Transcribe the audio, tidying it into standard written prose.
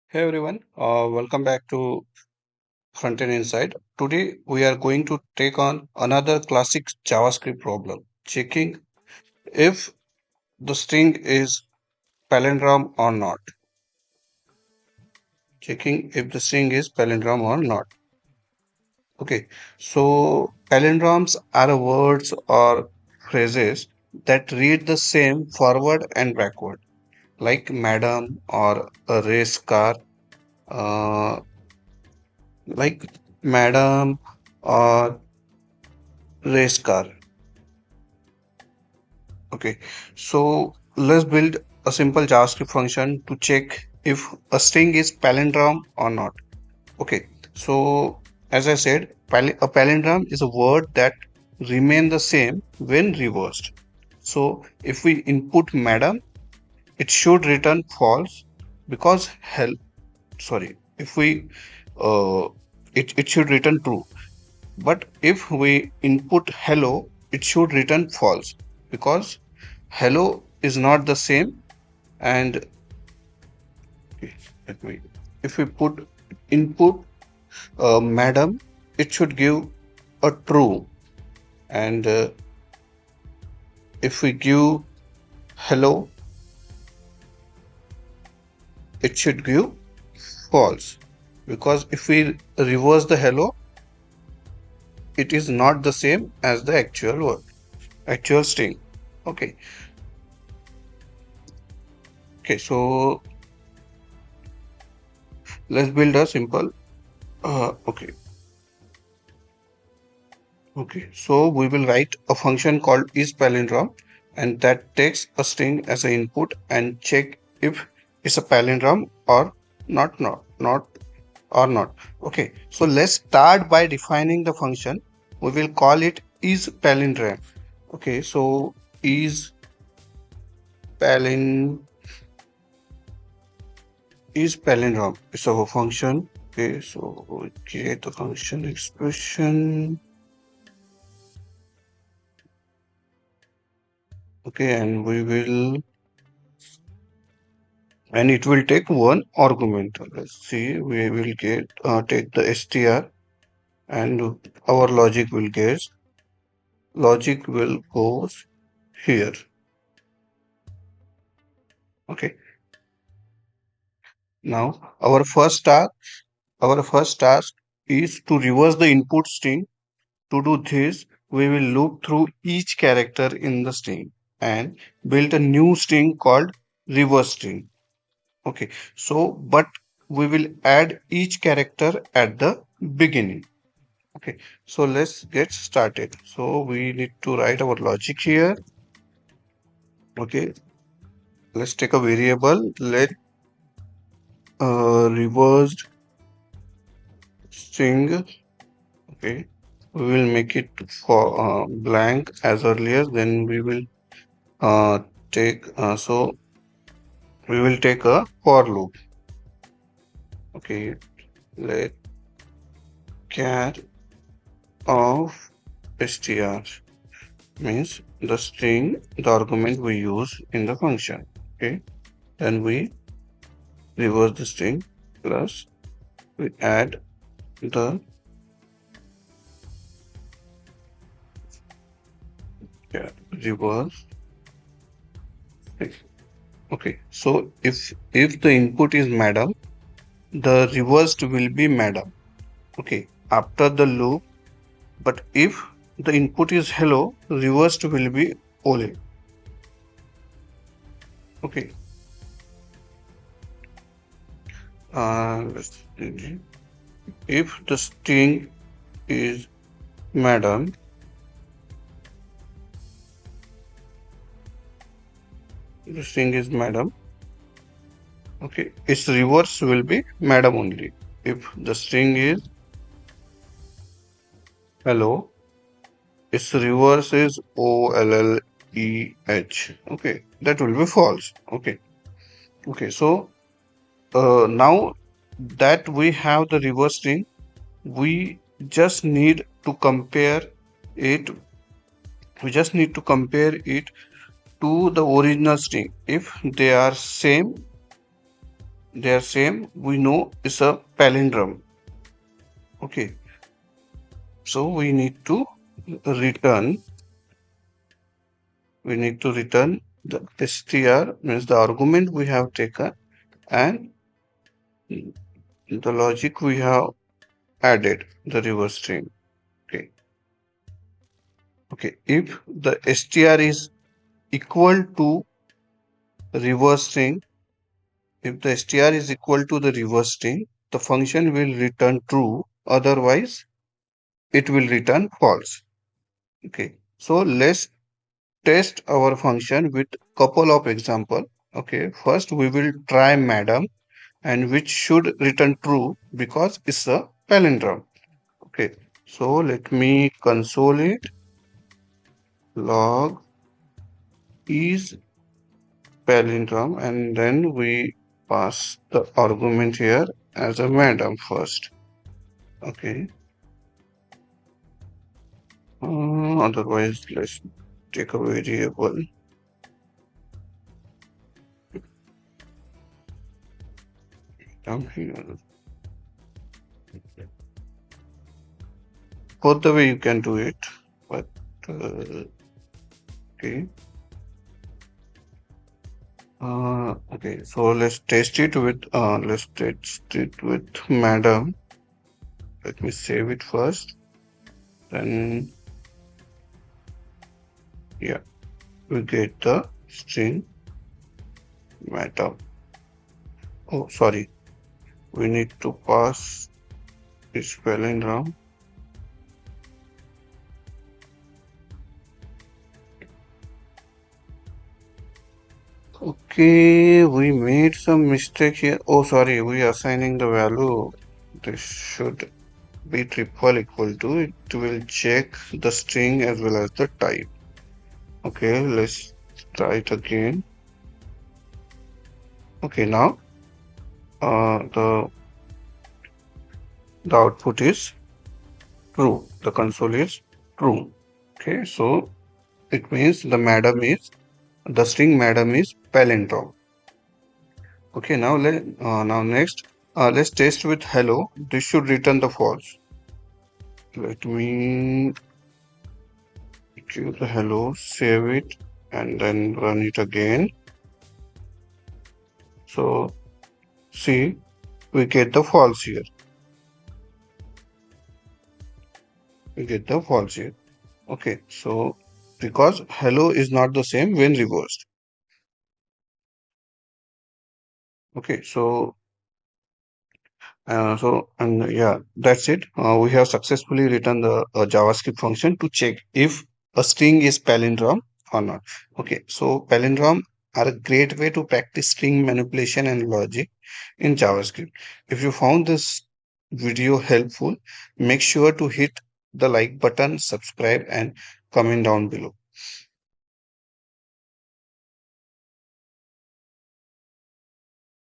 Hey everyone, welcome back to Frontend Inside. Today we are going to take on another classic JavaScript problem, checking if the string is palindrome or not. Checking if the string is palindrome or not. Okay, so palindromes are words or phrases that read the same forward and backward, like madam or a race car, uh, like madam or race car. Okay, so let's build a simple JavaScript function to check if a string is palindrome or not. Okay, so as I said, a palindrome is a word that remain the same when reversed. So if we input madam, it should return false because hell, sorry, if we it should return true. But if we input hello, it should return false because hello is not the same. And okay, let me, if we put input madam, it should give a true. And if we give hello, it should give false because if we reverse the hello, it is not the same as the actual word, actual string. Okay, okay, so let's build a simple okay. Okay, so we will write a function called isPalindrome, and that takes a string as an input and check if it's a palindrome or not or not. Okay, so let's start by defining the function. We will call it isPalindrome. Okay, so ispalin isPalindrome is our function. Okay, so we create the function expression. Okay, and it will take one argument. Let's see, we will get take the str, and our logic will go here. Okay, now our first task is to reverse the input string. To do this, we will loop through each character in the string and build a new string called reverse string. Okay, so but we will add each character at the beginning. Okay, so let's get started. So we need to write our logic here. Okay, let's take a variable. Let reversed string. Okay, we will make it for blank as earlier. Then we will uh, take so we will take a for loop. Okay, let char of str means the string, the argument we use in the function. Okay, then we reverse the string plus we add the reverse. Okay, so if the input is madam, the reversed will be madam. Okay, after the loop, but if the input is hello, reversed will be ole. Okay, let's see. If the string is madam, the string is madam. Okay, its reverse will be madam only. If the string is hello, its reverse is OLLEH. Okay, that will be false. Okay, okay. So now that we have the reverse string, we just need to compare it. We just need to compare it to the original string. If they are same, they are same, we know it's a palindrome. Okay, so return we need to return the str, means the argument we have taken, and the logic we have added, the reverse string. Okay, okay, if the str is equal to reverse string, if the str is equal to the reverse string, the function will return true, otherwise it will return false. Okay, so let's test our function with couple of example. Okay, first we will try madam, and which should return true because it's a palindrome. Okay, so let me console it. Log is palindrome, and then we pass the argument here as a madam first. Okay, otherwise let's take a variable down here. Both the way you can do it, but okay. Okay, so let's test it with madam. Let me save it first. Then yeah, we get the string madam. Oh, sorry, we need to pass this palindrome. Okay, we made some mistake here. Oh, sorry, we are assigning the value. This should be triple equal to. It will check the string as well as the type. Okay, let's try it again. Okay, now the output is true. The console is true. Okay, so it means the string madam is palindrome. Okay, now next let's test with hello. This should return the false. Let me give the hello, save it, and then run it again. So see, we get the false here. We get the false here. Okay, so because hello is not the same when reversed. Okay, and yeah, that's it. We have successfully written the JavaScript function to check if a string is palindrome or not. Okay, so palindrome are a great way to practice string manipulation and logic in JavaScript. If you found this video helpful, make sure to hit the like button, subscribe, and comment down below.